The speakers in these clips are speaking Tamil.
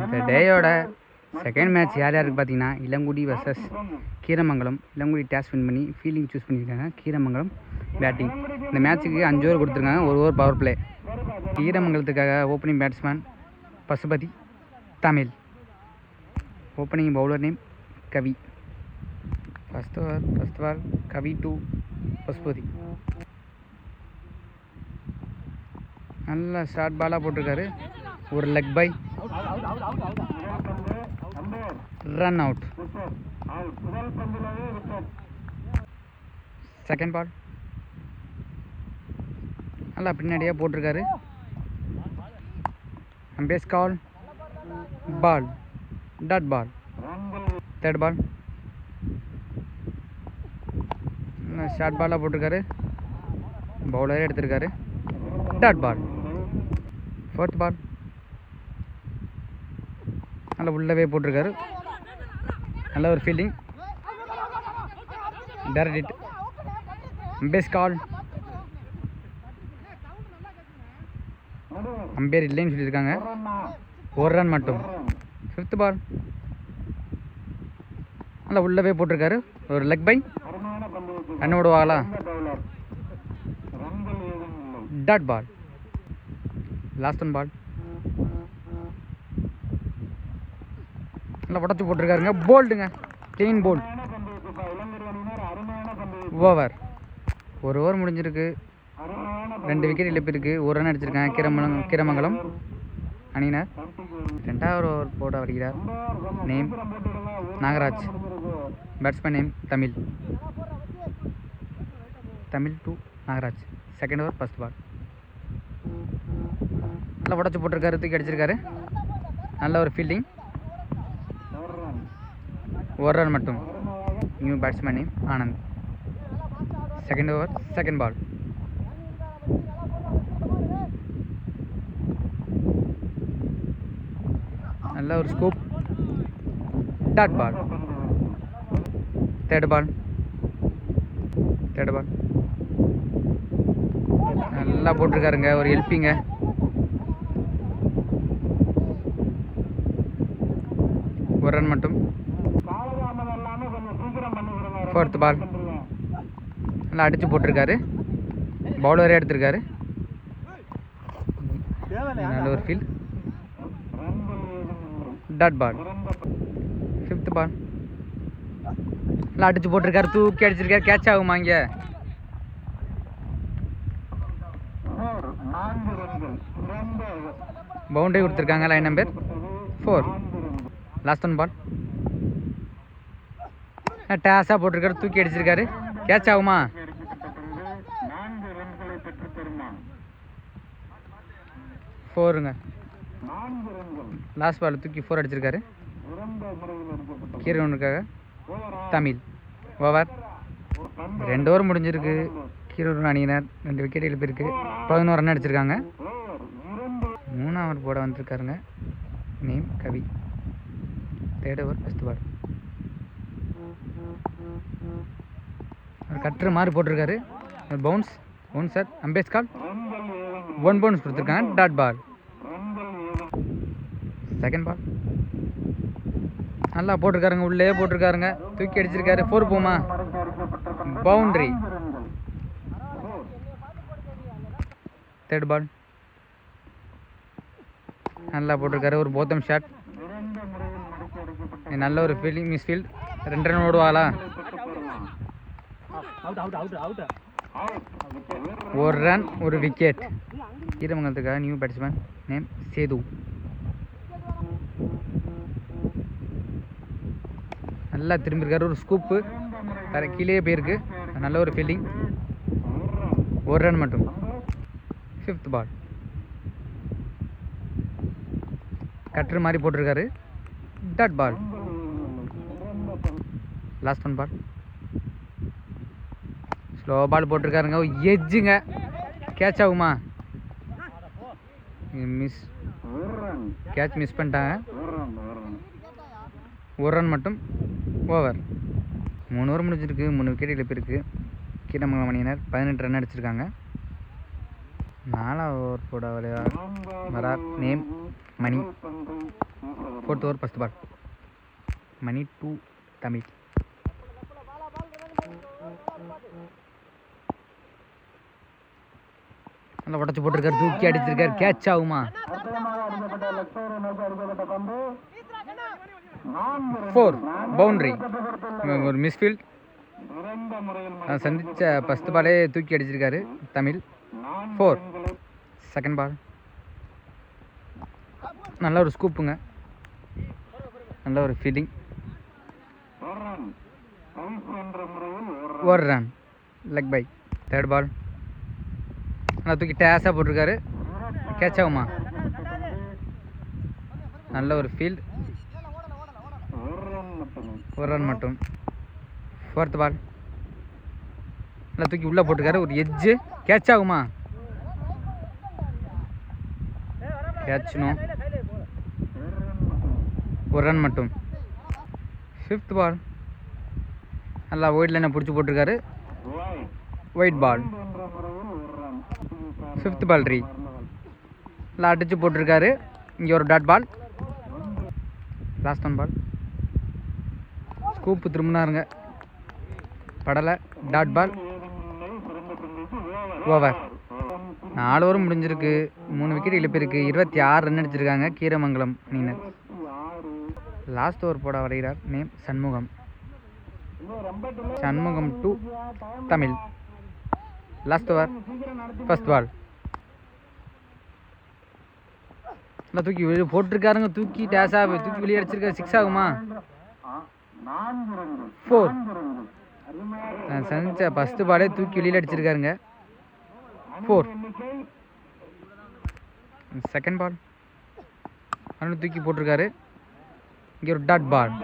இந்த டேயோட செகண்ட் மேட்ச் யார் யாருக்கு பார்த்தீங்கன்னா Ilangudi versus Keeramangalam. Ilangudi toss win பண்ணி ஃபீல்டிங் சூஸ் பண்ணியிருக்காங்க, கீரமங்கலம் பேட்டிங். இந்த மேட்ச்சுக்கு 5 ஓவர் கொடுத்துருக்காங்க, 1 ஓவர் பவர் பிளே. கீரமங்கலத்துக்காக opening batsman Pasupathi Tamil. Opening bowler name Kavi. First ball Kavi to Pasupathi. நல்லா ஷார்ட் பாலாக போட்டிருக்காரு, ஒரு leg bye, run out. Second ball நல்லா பின்னாடியாக போட்டிருக்காரு, அம்பேஸ் call, ball, dot ball. Third ball short பாலாக போட்டிருக்காரு, பவுலரே எடுத்திருக்காரு, டாட் பால். ஃபோர்த் பால் நல்லா உள்ளவே போட்டிருக்காரு, நல்ல ஒரு ஃபீல்டிங், டைரக்ட் ஹிட், அம்பேஸ் கால், அம்பேர் இல்லைன்னு சொல்லியிருக்காங்க, ஒரு ரன் மட்டும். ஃபிஃப்த் பால் நல்லா உள்ளவே போட்டிருக்காரு, ஒரு லெக் பை, ரன் விடுவாங்களா, dot ball. Last one ball நல்லா உடச்சி போட்டிருக்காருங்க, போல்டுங்க, கிளீன் போல்ட். ஓவர். 1 ஓவர் முடிஞ்சிருக்கு, 2 விக்கெட் இழப்பு இருக்குது, 1 ரன் அடிச்சிருக்காங்க கீரமங்கலம் அணியினர். 2வது ஓவர் போட வருகிறார், name Nagaraj, batsman name Tamil. Tamil to Nagaraj. Second over first ball நல்லா உடச்சி போட்டிருக்காரு, தூக்கி அடிச்சிருக்காரு, நல்ல ஒரு ஃபீல்டிங், 1 ரன் மட்டும். New batsman name Anand. Second over second ball நல்ல ஒரு scoop, dot ball. Third ball நல்லா போட்டிருக்காருங்க, ஒரு ஹெல்ப்பிங்க, ஒரு ரன் மட்டும். ஃபோர்த் பால் நல்லா அடித்து போட்டிருக்காரு, பவுலரே எடுத்திருக்காரு, நல்ல ஒரு field, dot ball. Fifth ball நல்லா அடித்து போட்டிருக்காரு, தூக்கி அடிச்சிருக்காரு, கேட்ச் ஆகுமா இங்கே? பவுண்டரி கொடுத்துருக்காங்க, line number 4. Last one ball டேஸாக போட்டிருக்காரு, தூக்கி அடிச்சிருக்காரு, கேட்ச் ஆகுமா? ஃபோருங்க. லாஸ்ட் பால் தூக்கி 4 அடிச்சிருக்காரு, கீரவனுக்காக தமிழ். ஓவர். 2 ஓவர் முடிஞ்சிருக்கு, கீரவன் அணியினர் 2 விக்கெட் இழப்பு இருக்குது, 11 ரன் அடிச்சிருக்காங்க. 3வது ஓவர் போட வந்திருக்காருங்க, name Kavi. Third over first பால் ஒரு கட்டுற மாதிரி போட்டிருக்காரு, ஒரு பவுன்சர், அம்பேஸ் கால், 1 பவுன்ஸ் கொடுத்துருக்காங்க, டாட் பால். செகண்ட் பால் நல்லா போட்டிருக்காருங்க, உள்ளே போட்டிருக்காருங்க, தூக்கி அடிச்சிருக்காரு, 4 போமா, பவுண்டரி. தேர்ட் பால் நல்லா போட்டிருக்காரு, ஒரு போத்தம் ஷாட், நல்ல ஒரு ஃபீல்டிங், மிஸ் ஃபீல்ட், 2 ரன் ஓடுவாங்களா, 1 ரன் 1 விக்கெட். கீரமங்கலத்துக்காக நியூ பேட்ஸ்மேன் நேம் சேது. நல்லா திரும்பியிருக்காரு, ஒரு ஸ்கூப்பு, கீழே போயிருக்கு, நல்ல ஒரு ஃபீல்டிங், 1 ரன் மட்டும். ஃபிஃப்த் பால் கட்டுற மாதிரி போட்டிருக்காரு, dot ball. Last one ball slow ball போட்டிருக்காருங்க, எஜ்ஜுங்க, கேட்ச் ஆகுமா? கேட்ச் மிஸ் பண்ணிட்டாங்க, 1 ரன் மட்டும். ஓவர். 3 ஓவர் முடிஞ்சிருக்கு, 3 விக்கெட் இழப்பு இருக்குது. கீரமங்கலம் அணியினர் 18 ரன் அடிச்சிருக்காங்க. 4வது ஓவர் போட வரார், name Mani. 4th over first ball. Mani 2 Tamil. நல்லா உடச்சி போட்டிருக்காரு, தூக்கி அடிச்சிருக்காரு, கேட்ச் ஆகுமா? 4 பவுண்டரி. ஒரு மிஸ்ஃபீல்ட். சந்திச்ச ஃபர்ஸ்ட் பாலே தூக்கி அடிச்சிருக்காரு தமிழ். 4 second ball. நல்ல ஒரு ஸ்கூப்புங்க, நல்ல ஒரு ஃபீல்டிங். ஒரு run, leg bye. Third ball. நல்லா தூக்கி டேஸாக போட்டிருக்காரு, கேட்ச் ஆகுமா? நல்ல ஒரு ஃபீல்ட், ஒரு ரன் மட்டும். Fourth ball. நல்லா தூக்கி உள்ளே போட்டிருக்காரு, ஒரு எட்ஜு, கேட்ச் ஆகுமா? கேட்ச்னும், ஒரு ரன் மட்டும். Fifth ball. நல்லா ஒயிட் லைனை பிடிச்சி போட்டிருக்காரு, ஒயிட் பால். Fifth ball 3. நல்லா அடிச்சு போட்டிருக்காரு, இங்கே ஒரு டாட் பால். லாஸ்ட் 1 பால். ஸ்கூப்பு திரும்பினாருங்க, படலை, டாட் பால். ஓவர். 4 ஓவர் முடிஞ்சிருக்கு, 3 விக்கெட் இழப்பிருக்கு, 26 ரன் அடிச்சிருக்காங்க கீரமங்கலம் அணியினர். லாஸ்ட் ஓவர் போட வருகிறார், name Shanmugam. Shanmugam 2 Tamil. Last over first ball. நல்லா தூக்கி வெளியே போட்டிருக்காருங்க, தூக்கி டேஸாக தூக்கி வெளியே அடிச்சிருக்காரு, 6 ஆகுமா? 4. சந்திச்ச ஃபர்ஸ்ட் பாலே தூக்கி வெளியில் அடிச்சிருக்காருங்க, 4. Second ball. அவனு தூக்கி போட்டிருக்காரு, இங்கே ஒரு டாட் பால்.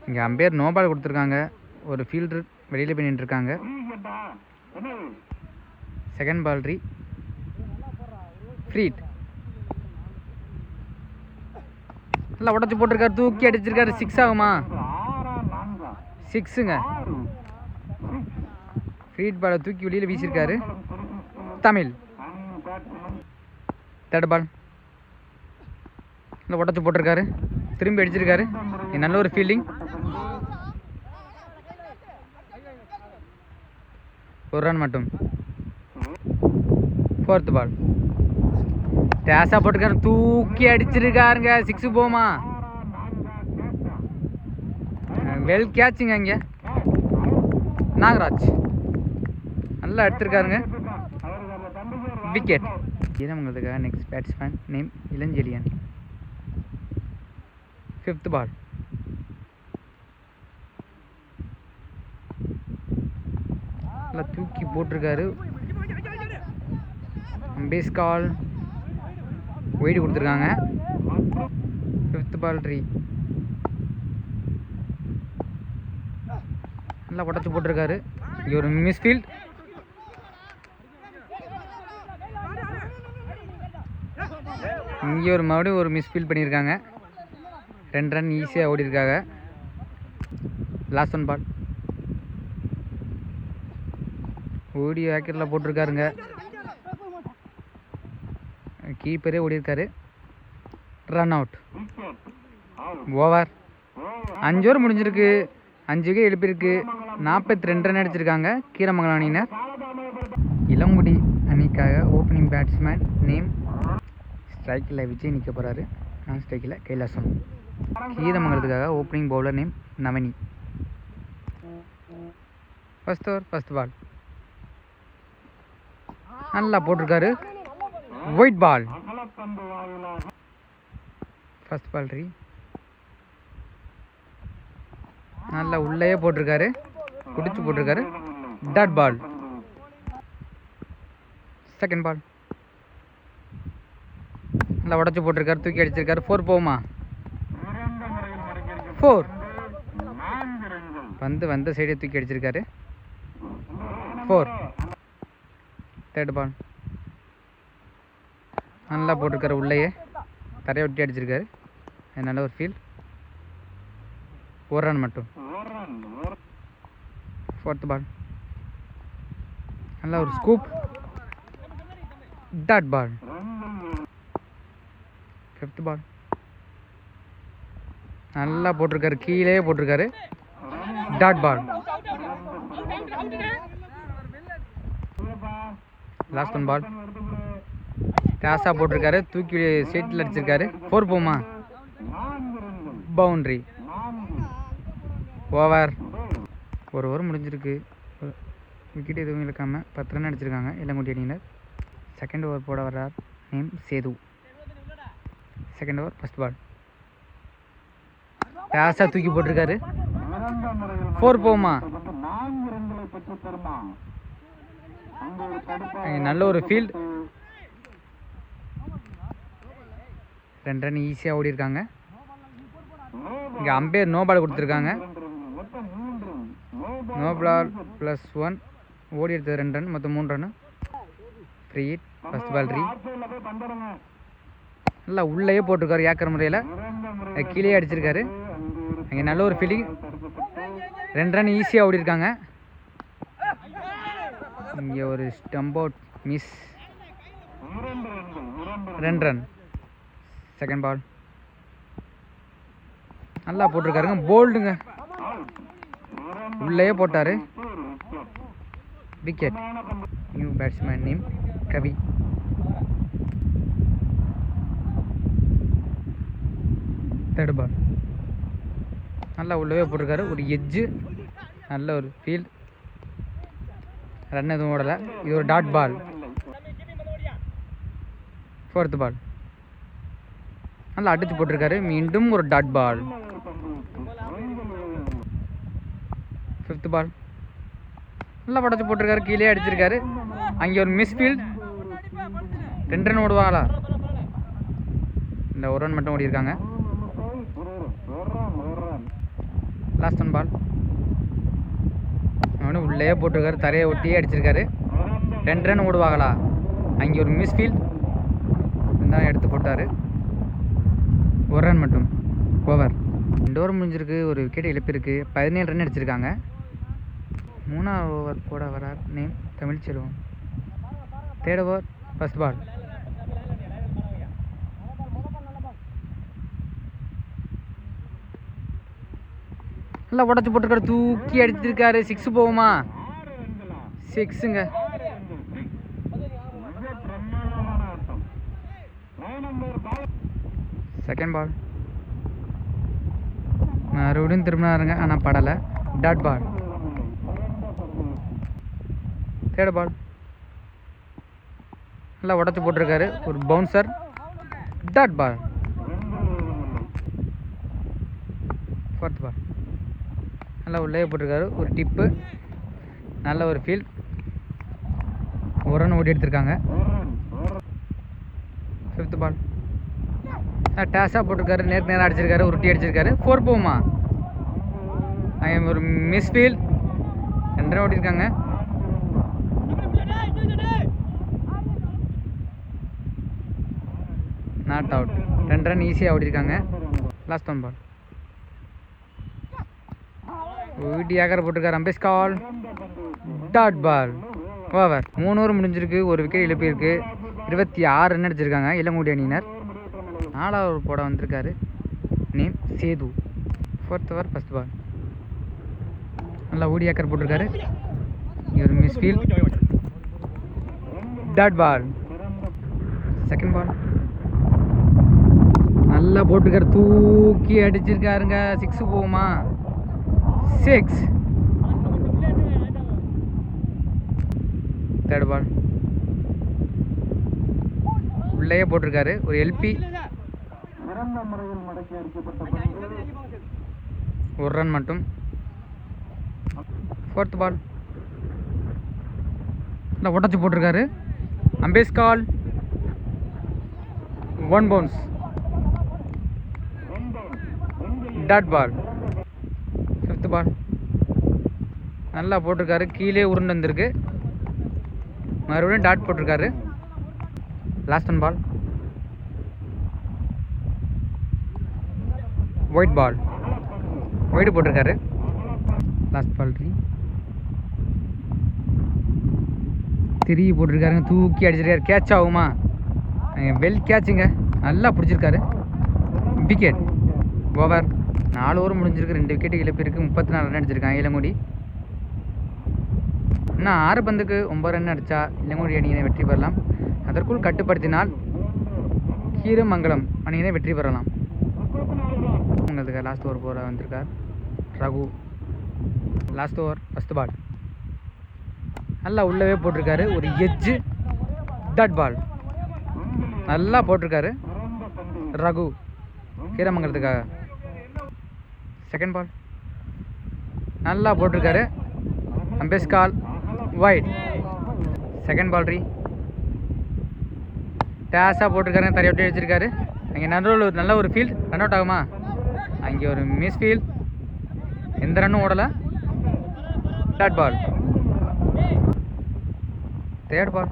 இங்கே அம்பையர் நோ பால் கொடுத்துருக்காங்க, ஒரு ஃபீல்டர் வெளியில் போய் நின்றுருக்காங்க. Second ball 3 freed. நல்லா உடச்சி போட்டிருக்காரு, தூக்கி அடிச்சிருக்காரு, 6 ஆகுமா? 6ங்க. ஃப்ரீட் பாலை தூக்கி வெளியில் வீசியிருக்காரு தமிழ். Third ball. நல்லா உடச்சி போட்டிருக்காரு, திரும்பி அடிச்சிருக்காரு, நல்ல ஒரு ஃபீல்டிங், ஒரு ரன் மட்டும். Fourth ball. டேஸாக போட்டிருக்காரு, தூக்கி அடிச்சிருக்காருங்க, 6 போமா? வெல் கேட்சுங்க. இங்கே நாகராஜ் நல்லா எடுத்திருக்காருங்க, விக்கெட். கீரமங்கலத்துக்காக next batsman name Ilanchezhiyan. Fifth ball. நல்லா தூக்கி போட்டிருக்காரு, பேஸ் கால், ஒயிட் கொடுத்துருக்காங்க. Fifth ball 3. நல்லா உடச்சி போட்டிருக்காரு, இங்கே ஒரு மிஸ்ஃபீல்ட். இங்கே ஒரு மறுபடியும் ஒரு மிஸ்ஃபீல்ட் பண்ணியிருக்காங்க, 2 ரன் ஈஸியாக ஓடி இருக்காங்க. லாஸ்ட் 1 பால். ஓடி வேக்கெட்டில் போட்டிருக்காருங்க, கீப்பரே ஓடி இருக்காரு, ரன் அவுட். ஓவர். 5 ஓவர் முடிஞ்சிருக்கு, 5 விக்கெட் எழுப்பியிருக்கு, 42 ரன் அடிச்சிருக்காங்க கீரமங்கலம் அணியினர். இளங்குடி அணிக்காக ஓப்பனிங் பேட்ஸ்மேன் நேம் ஸ்ட்ரைக்கில் விஜய் நிற்க போகிறாரு, நான் ஸ்ட்ரைக்கில் கைலாசம். கீரமங்கலத்துக்காக opening bowler name Navani. First over first ball. நல்லா போட்டிருக்காரு, ஒயிட் பால். First ball 3. நல்லா உள்ளேயே போட்டிருக்காரு, குடிச்சு போட்டிருக்காரு, டாட் பால். Second ball. நல்லா உடச்சி போட்டிருக்காரு, தூக்கி அடிச்சிருக்காரு, 4 போகுமா? 4. வந்த சைடே தூக்கி அடிச்சிருக்காரு, 4. Third ball. நல்லா போட்டிருக்காரு, உள்ளேயே தரையை ஒட்டி அடிச்சிருக்காரு, நல்ல ஒரு ஃபீல், ஒரு ரன் மட்டும். Fourth ball. நல்லா ஒரு scoop, dot ball. Fifth ball. நல்லா போட்டிருக்காரு, கீழே போட்டிருக்காரு. Dot ball. Last one ball. கேஷாக போட்டிருக்காரு, தூக்கி சீட்டில் அடிச்சிருக்காரு. 4 போமா? பவுண்ட்ரி. ஓவர். ஒரு ஓவர் முடிஞ்சிருக்கு. விக்கெட் எதுவும் இழக்காமல் 10 ரன் அடிச்சிருக்காங்க இளங்குடி அணியினர். செகண்ட் ஓவர் போட வர்றார். Name Sethu. Second over first ball. கேஷாக தூக்கி போட்டிருக்காரு. 4 போமா? நல்ல ஒரு ஃபீல்ட். 2 ரன் ஈஸியாக ஓடி இருக்காங்க. இங்கே அம்பையர் நோ பால் கொடுத்துருக்காங்க. No ball +1. ஓடி எடுத்தது 2 ரன், மொத்தம் 3 run. Free hit. First ball ரீ. நல்லா உள்ளேயே போட்டிருக்காரு ஏக்கர் முறையில். கீழே அடிச்சிருக்காரு. அங்கே நல்ல ஒரு ஃபீல்டிங். 2 ரன் ஈஸியாக ஓடி இருக்காங்க. இங்கே ஒரு stump out miss. 2 run. Second ball. நல்லா போட்டிருக்காருங்க. போல்டுங்க. உள்ளேயே போட்டார். Wicket. New batsman name Kavi. Third ball. நல்லா உள்ளவே போட்டிருக்காரு. ஒரு எட்ஜு. நல்ல ஒரு ஃபீல்ட். ரன் எதுவும் ஓடலை. இது ஒரு டாட் பால். Fourth ball. நல்லா அடித்து போட்டிருக்காரு. மீண்டும் ஒரு டாட் பால். Fifth ball. நல்லா படைச்சு போட்டிருக்காரு. கீழே அடிச்சிருக்காரு. அங்கே ஒரு மிஸ் ஃபீல்ட். 2 ரன் ஓடுவாங்களா? இந்த 1 ரன் மட்டும் ஓடி இருக்காங்க. Last one ball. அவனு உள்ளே போட்டிருக்காரு. தரையை ஒட்டியே அடிச்சிருக்காரு. 2 ரன் ஓடுவாங்களா? அங்கே ஒரு மிஸ் ஃபீல்ட் தான் எடுத்து போட்டார். 1 ரன் மட்டும். ஓவர். 2 ஓவர் முடிஞ்சிருக்கு. ஒரு விக்கெட் இழப்பிருக்கு. 17 ரன் அடிச்சிருக்காங்க. 3ஆவது ஓவர் போட வரார். Name Tamilselvam. Third over first ball. நல்லா உடச்சி போட்டிருக்காரு. தூக்கி அடிச்சிருக்காரு. 6 போகுமா? 6ங்க. Second ball. மறுபடியும் திரும்பினாருங்க, ஆனால் படலை. Dot ball. Third ball. நல்லா உடச்சி போட்டிருக்காரு. ஒரு bouncer. Dot ball. Fourth ball. நல்லா உள்ளே போட்டிருக்காரு. ஒரு டிப்பு. நல்ல ஒரு ஃபீல்ட். 1 ரன் ஓடி எடுத்திருக்காங்க. Fifth ball. டேஸாக போட்டிருக்காரு. நேராக அடிச்சிருக்காரு. ஒரு டீ அடிச்சிருக்காரு. 4 போகுமா? ஒரு மிஸ் ஃபீல்ட். 2 ரன் ஓடிருக்காங்க. Not out. 2 ரன் ஈஸியாக ஓடிருக்காங்க. Last one ball. வீட்டு ஏக்கர் போட்டிருக்காரு. அம்பேஸ் கால். Dot ball. ஓவர். 3 ஓவர் முடிஞ்சிருக்கு. ஒரு விக்கெட் இழப்பு இருக்குது. 26 ரன் அடிச்சிருக்காங்க இளங்குடி அணியினர். 4ஆவது ஓவர் போட வந்திருக்காரு. Name Sethu. Fourth over first ball. நல்லா ஓடி ஏக்கர் போட்டிருக்காரு. ஒரு miss field. Dot ball. Second ball. நல்லா போட்டிருக்காரு. தூக்கி அடிச்சிருக்காருங்க. 6 போகுமா? 6. Third ball. உள்ளேயே போட்டிருக்காரு. ஒரு எல்பி. 1 ரன் மட்டும். Fourth ball. நல்லா உடச்சி போட்டிருக்காரு. அம்பேஸ் call. 1 bounce. Dot ball. Fifth ball. நல்லா போட்டிருக்காரு. கீழே உருண்டு வந்திருக்கு. மறுபடியும் டாட் போட்டிருக்காரு. Last one ball. Wide ball. Wide போட்டிருக்காரு. லாஸ்ட் பால் 3 போட்டிருக்காருங்க. தூக்கி அடிச்சிருக்காரு. கேட்ச் ஆகுமா? வெல் கேட்சுங்க. நல்லா பிடிச்சிருக்காரு. விக்கெட். ஓவர். 4 ஓவர் முடிஞ்சிருக்கு, 2 விக்கெட்டு இழப்பிற்கு 34 ரன் அடிச்சிருக்காங்க இளங்குடி. இன்னும் 6 பந்துக்கு 9 ரன் அடித்தா இளங்குடி அணியினை வெற்றி பெறலாம். அதற்குள் கட்டுப்படுத்தினால் கீரமங்கலம் அணியினை வெற்றி பெறலாம். உங்களுக்கு லாஸ்ட் ஓவர் போகிற வந்திருக்கார் Raghu. Last over first ball நல்லா உள்ளவே போட்டிருக்காரு. ஒரு எட்ஜு டாட் பால் நல்லா போட்டிருக்காரு ரகு கீரமங்கலத்துக்காக. செகண்ட் பால் நல்லா போட்டிருக்காரு. அம்பேஸ் கால் வைட். செகண்ட் பால் டேஸாக போட்டிருக்காருங்க, தரையை விட்டு அடிச்சிருக்காரு. அங்கே நல்ல ஒரு ஃபீல்ட், ரன் அவுட் ஆகுமா? அங்கே ஒரு மிஸ் ஃபீல்ட், எந்த ரன்னும் ஓடலை. Dot ball. தேர்ட் பால்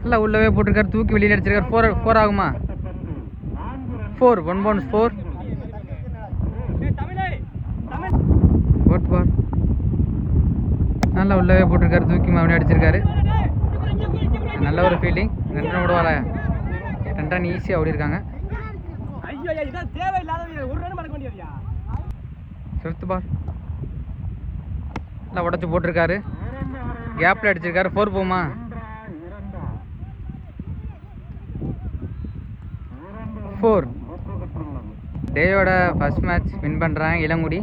நல்லா உள்ளவே போட்டிருக்காரு, தூக்கி வெளியில் அடிச்சிருக்காரு. 4 ஆகுமா? 4 1 பவுன்ஸ் 4. ஃபோர்த் பால் நல்லா உள்ளவே போட்டிருக்காரு, தூக்கி மறுபடியும் அடிச்சிருக்காரு. நல்ல ஒரு ஃபீல்டிங். 2 ரன் விடுவாரா? 2 ரன் ஈஸியாக ஓடிருக்காங்க. ஃபிஃப்த் பால் நல்லா உடச்சி போட்டிருக்காரு, கேப்பில் அடிச்சிருக்காரு. 4 போகுமா? 4. டேயோட ஃபர்ஸ்ட் மேட்ச் வின் பண்ணுறாங்க இளங்குடி.